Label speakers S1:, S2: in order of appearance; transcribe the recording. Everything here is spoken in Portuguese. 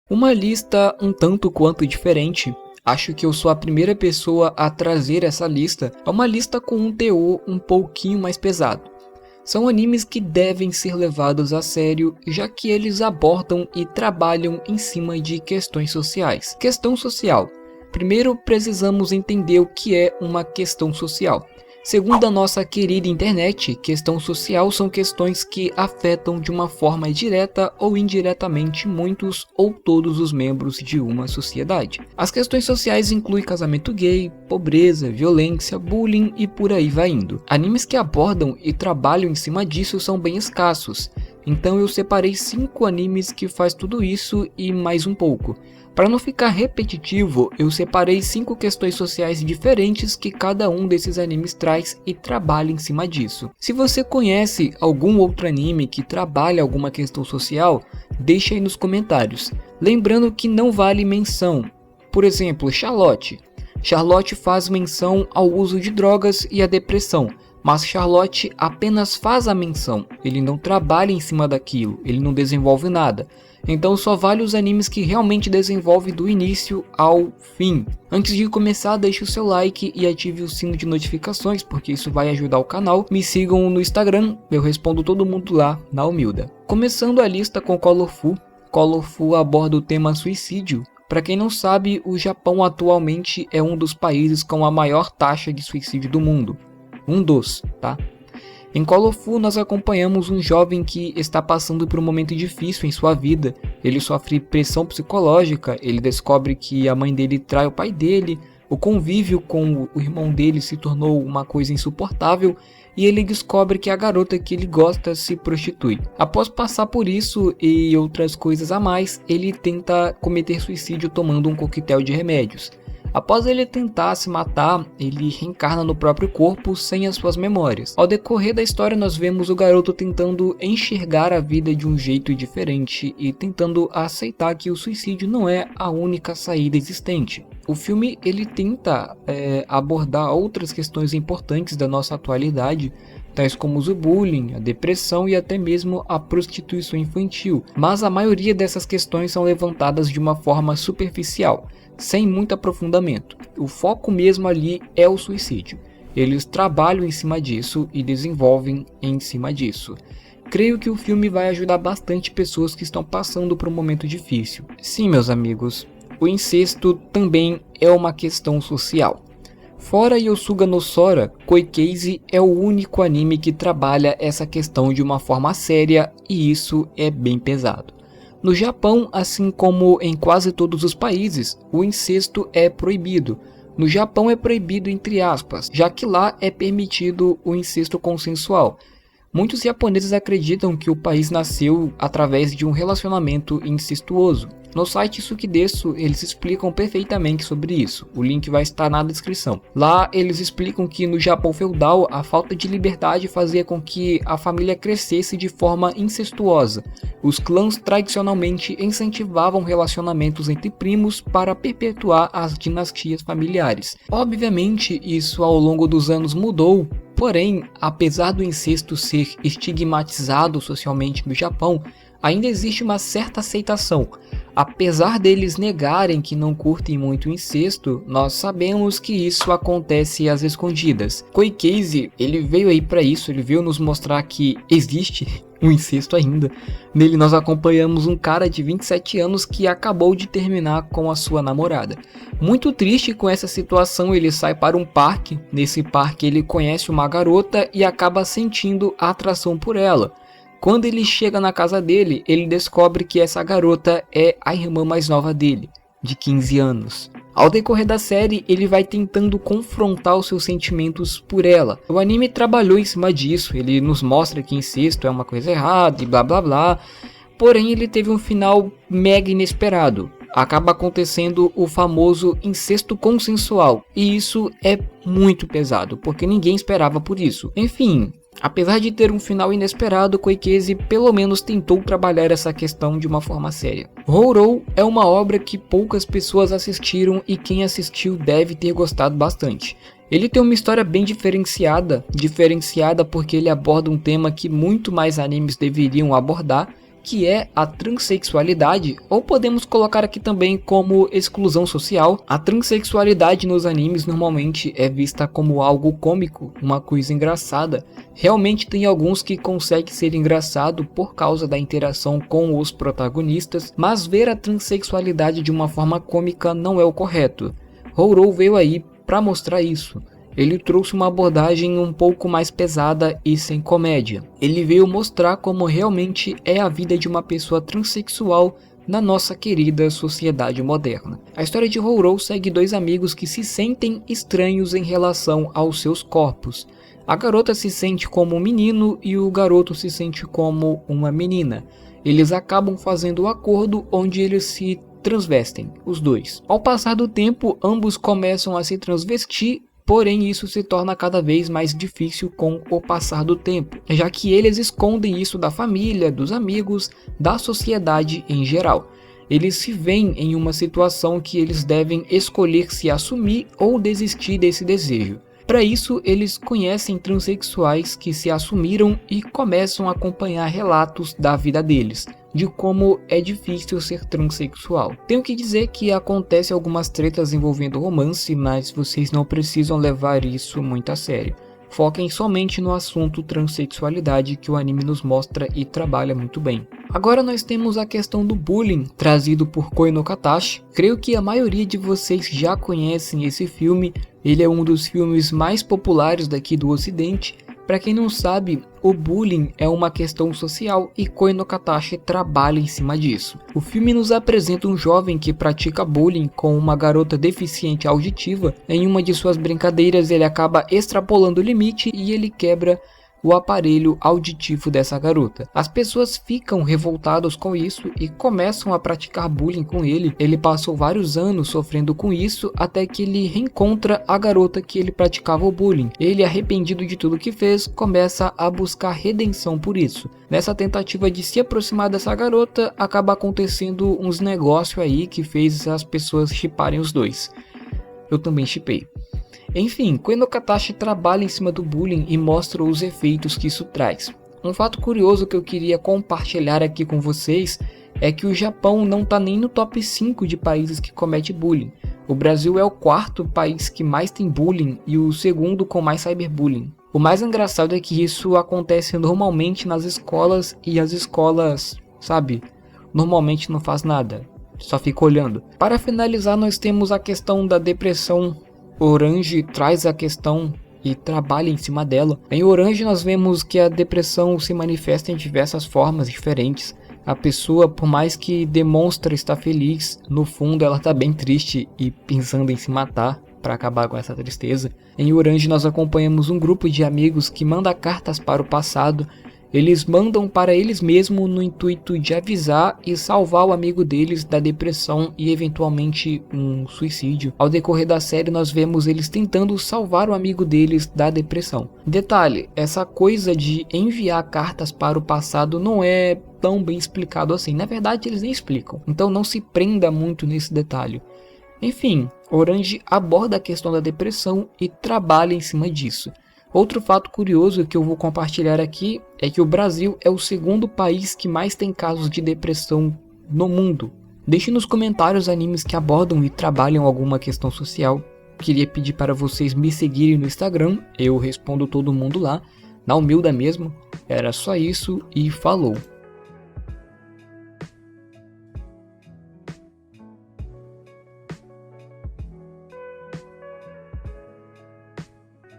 S1: Uma lista um tanto quanto diferente. Acho que eu sou a primeira pessoa a trazer essa lista. É uma lista com um teor um pouquinho mais pesado. São animes que devem ser levados a sério, já que eles abordam e trabalham em cima de questões sociais. Questão social. Primeiro, precisamos entender o que é uma questão social. Segundo a nossa querida internet, questão social são questões que afetam de uma forma direta ou indiretamente muitos ou todos os membros de uma sociedade. As questões sociais incluem casamento gay, pobreza, violência, bullying e por aí vai indo. Animes que abordam e trabalham em cima disso são bem escassos, então eu separei 5 animes que faz tudo isso e mais um pouco. Para não ficar repetitivo, eu separei 5 questões sociais diferentes que cada um desses animes traz e trabalha em cima disso. Se você conhece algum outro anime que trabalha alguma questão social, deixa aí nos comentários. Lembrando que não vale menção. Por exemplo, Charlotte. Charlotte faz menção ao uso de drogas e à depressão, mas Charlotte apenas faz a menção, ele não trabalha em cima daquilo, ele não desenvolve nada. Então só vale os animes que realmente desenvolvem do início ao fim. Antes de começar, deixe o seu like e ative o sino de notificações, porque isso vai ajudar o canal. Me sigam no Instagram, eu respondo todo mundo lá na humilda. Começando a lista com Colorful. Colorful aborda o tema suicídio. Para quem não sabe, o Japão atualmente é um dos países com a maior taxa de suicídio do mundo. Tá? Em Colorful nós acompanhamos um jovem que está passando por um momento difícil em sua vida. Ele sofre pressão psicológica, ele descobre que a mãe dele trai o pai dele, o convívio com o irmão dele se tornou uma coisa insuportável e ele descobre que a garota que ele gosta se prostitui. Após passar por isso e outras coisas a mais, ele tenta cometer suicídio tomando um coquetel de remédios. Após ele tentar se matar, ele reencarna no próprio corpo sem as suas memórias. Ao decorrer da história nós vemos o garoto tentando enxergar a vida de um jeito diferente e tentando aceitar que o suicídio não é a única saída existente. O filme ele tenta abordar outras questões importantes da nossa atualidade, tais como o bullying, a depressão e até mesmo a prostituição infantil, mas a maioria dessas questões são levantadas de uma forma superficial, sem muito aprofundamento. O foco mesmo ali é o suicídio. Eles trabalham em cima disso e desenvolvem em cima disso. Creio que o filme vai ajudar bastante pessoas que estão passando por um momento difícil. Sim, meus amigos, o incesto também é uma questão social. Fora Yosuga no Sora, Koikeizi é o único anime que trabalha essa questão de uma forma séria e isso é bem pesado. No Japão, assim como em quase todos os países, o incesto é proibido. No Japão é proibido entre aspas, já que lá é permitido o incesto consensual. Muitos japoneses acreditam que o país nasceu através de um relacionamento incestuoso. No site Sukidesu eles explicam perfeitamente sobre isso, o link vai estar na descrição. Lá eles explicam que no Japão feudal a falta de liberdade fazia com que a família crescesse de forma incestuosa. Os clãs tradicionalmente incentivavam relacionamentos entre primos para perpetuar as dinastias familiares. Obviamente isso ao longo dos anos mudou, porém, apesar do incesto ser estigmatizado socialmente no Japão, ainda existe uma certa aceitação. Apesar deles negarem que não curtem muito o incesto, nós sabemos que isso acontece às escondidas. Koikeizi, ele veio aí para isso, ele veio nos mostrar que existe um incesto ainda. Nele nós acompanhamos um cara de 27 anos que acabou de terminar com a sua namorada. Muito triste com essa situação, ele sai para um parque. Nesse parque ele conhece uma garota e acaba sentindo atração por ela. Quando ele chega na casa dele, ele descobre que essa garota é a irmã mais nova dele, de 15 anos. Ao decorrer da série, ele vai tentando confrontar os seus sentimentos por ela. O anime trabalhou em cima disso, ele nos mostra que incesto é uma coisa errada e blá blá blá. Porém, ele teve um final mega inesperado. Acaba acontecendo o famoso incesto consensual. E isso é muito pesado, porque ninguém esperava por isso. Enfim, apesar de ter um final inesperado, Koikeizi pelo menos tentou trabalhar essa questão de uma forma séria. Rourou é uma obra que poucas pessoas assistiram e quem assistiu deve ter gostado bastante. Ele tem uma história bem diferenciada porque ele aborda um tema que muito mais animes deveriam abordar, que é a transexualidade, ou podemos colocar aqui também como exclusão social. A transexualidade nos animes normalmente é vista como algo cômico, uma coisa engraçada. Realmente tem alguns que conseguem ser engraçado por causa da interação com os protagonistas, mas ver a transexualidade de uma forma cômica não é o correto. Houro veio aí para mostrar isso. Ele trouxe uma abordagem um pouco mais pesada e sem comédia. Ele veio mostrar como realmente é a vida de uma pessoa transexual na nossa querida sociedade moderna. A história de Houro segue dois amigos que se sentem estranhos em relação aos seus corpos. A garota se sente como um menino e o garoto se sente como uma menina. Eles acabam fazendo um acordo onde eles se transvestem, os dois. Ao passar do tempo, ambos começam a se transvestir, porém isso se torna cada vez mais difícil com o passar do tempo, já que eles escondem isso da família, dos amigos, da sociedade em geral. Eles se veem em uma situação que eles devem escolher se assumir ou desistir desse desejo. Para isso, eles conhecem transexuais que se assumiram e começam a acompanhar relatos da vida deles, de como é difícil ser transexual. Tenho que dizer que acontecem algumas tretas envolvendo romance, mas vocês não precisam levar isso muito a sério. Foquem somente no assunto transexualidade que o anime nos mostra e trabalha muito bem. Agora nós temos a questão do bullying, trazido por Koi no Katachi. Creio que a maioria de vocês já conhecem esse filme, ele é um dos filmes mais populares daqui do ocidente. Para quem não sabe, o bullying é uma questão social e Koi no Katachi trabalha em cima disso. O filme nos apresenta um jovem que pratica bullying com uma garota deficiente auditiva. Em uma de suas brincadeiras ele acaba extrapolando o limite e ele quebra o aparelho auditivo dessa garota. As pessoas ficam revoltadas com isso e começam a praticar bullying com ele. Ele passou vários anos sofrendo com isso até que ele reencontra a garota que ele praticava o bullying. Ele, arrependido de tudo que fez, começa a buscar redenção por isso. Nessa tentativa de se aproximar dessa garota, acaba acontecendo uns negócios aí que fez as pessoas shipparem os dois. Eu também shippei. Enfim, Koi no Katachi trabalha em cima do bullying e mostra os efeitos que isso traz. Um fato curioso que eu queria compartilhar aqui com vocês é que o Japão não está nem no top 5 de países que comete bullying. O Brasil é o quarto país que mais tem bullying e o segundo com mais cyberbullying. O mais engraçado é que isso acontece normalmente nas escolas e as escolas, sabe, normalmente não faz nada, só fica olhando. Para finalizar, nós temos a questão da depressão. Orange traz a questão e trabalha em cima dela. Em Orange nós vemos que a depressão se manifesta em diversas formas diferentes. A pessoa, por mais que demonstre estar feliz, no fundo ela está bem triste e pensando em se matar para acabar com essa tristeza. Em Orange nós acompanhamos um grupo de amigos que manda cartas para o passado. Eles mandam para eles mesmos no intuito de avisar e salvar o amigo deles da depressão e eventualmente um suicídio. Ao decorrer da série nós vemos eles tentando salvar o amigo deles da depressão. Detalhe, essa coisa de enviar cartas para o passado não é tão bem explicado assim. Na verdade eles nem explicam, então não se prenda muito nesse detalhe. Enfim, Orange aborda a questão da depressão e trabalha em cima disso. Outro fato curioso que eu vou compartilhar aqui é que o Brasil é o segundo país que mais tem casos de depressão no mundo. Deixe nos comentários animes que abordam e trabalham alguma questão social. Queria pedir para vocês me seguirem no Instagram, eu respondo todo mundo lá, na humilda mesmo. Era só isso e falou!